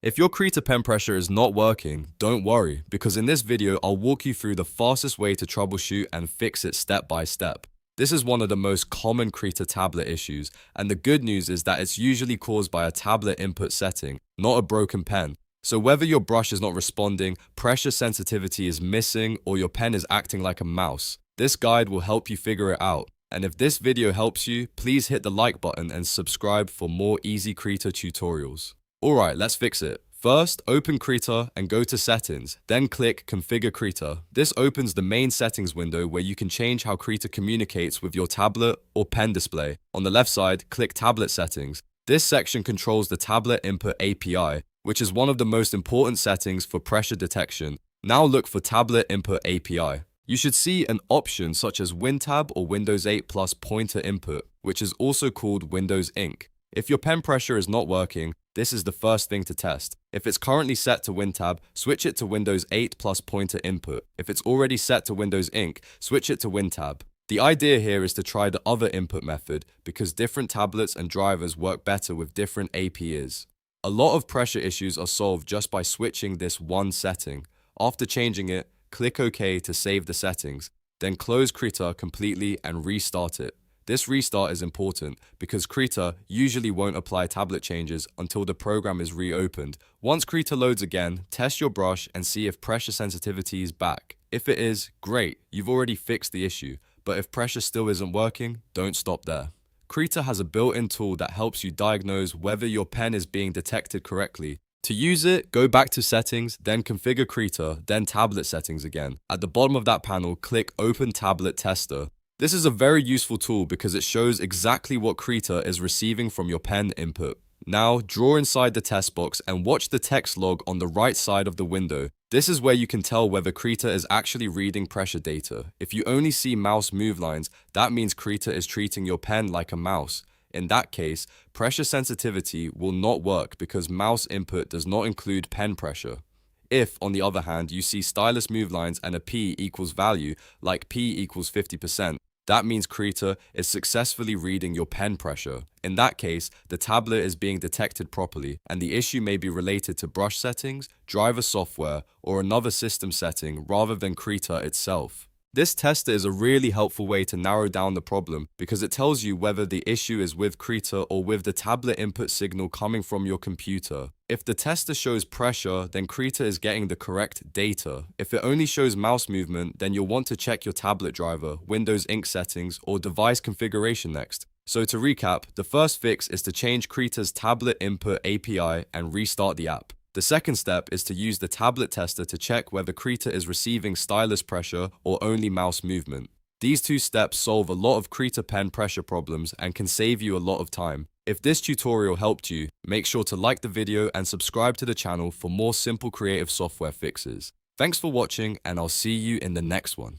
If your Krita pen pressure is not working, don't worry, because in this video I'll walk you through the fastest way to troubleshoot and fix it step by step. This is one of the most common Krita tablet issues, and the good news is that it's usually caused by a tablet input setting, not a broken pen. So whether your brush is not responding, pressure sensitivity is missing, or your pen is acting like a mouse, this guide will help you figure it out. And if this video helps you, please hit the like button and subscribe for more easy Krita tutorials. Alright, let's fix it. First, open Krita and go to Settings, then click Configure Krita. This opens the main settings window where you can change how Krita communicates with your tablet or pen display. On the left side, click Tablet Settings. This section controls the tablet input API, which is one of the most important settings for pressure detection. Now look for Tablet Input API. You should see an option such as WinTab or Windows 8 plus pointer input, which is also called Windows Ink. If your pen pressure is not working, this is the first thing to test. If it's currently set to WinTab, switch it to Windows 8 plus pointer input. If it's already set to Windows Ink, switch it to WinTab. The idea here is to try the other input method because different tablets and drivers work better with different APIs. A lot of pressure issues are solved just by switching this one setting. After changing it, click OK to save the settings, then close Krita completely and restart it. This restart is important because Krita usually won't apply tablet changes until the program is reopened. Once Krita loads again, test your brush and see if pressure sensitivity is back. If it is, great, you've already fixed the issue, but if pressure still isn't working, don't stop there. Krita has a built-in tool that helps you diagnose whether your pen is being detected correctly. To use it, go back to Settings, then Configure Krita, then Tablet Settings again. At the bottom of that panel, click Open Tablet Tester. This is a very useful tool because it shows exactly what Krita is receiving from your pen input. Now, draw inside the test box and watch the text log on the right side of the window. This is where you can tell whether Krita is actually reading pressure data. If you only see mouse move lines, that means Krita is treating your pen like a mouse. In that case, pressure sensitivity will not work because mouse input does not include pen pressure. If, on the other hand, you see stylus move lines and a P equals value, like P equals 50%, that means Krita is successfully reading your pen pressure. In that case, the tablet is being detected properly, and the issue may be related to brush settings, driver software, or another system setting rather than Krita itself. This tester is a really helpful way to narrow down the problem because it tells you whether the issue is with Krita or with the tablet input signal coming from your computer. If the tester shows pressure, then Krita is getting the correct data. If it only shows mouse movement, then you'll want to check your tablet driver, Windows Ink settings, or device configuration next. So to recap, the first fix is to change Krita's tablet input API and restart the app. The second step is to use the tablet tester to check whether Krita is receiving stylus pressure or only mouse movement. These two steps solve a lot of Krita pen pressure problems and can save you a lot of time. If this tutorial helped you, make sure to like the video and subscribe to the channel for more simple creative software fixes. Thanks for watching, and I'll see you in the next one.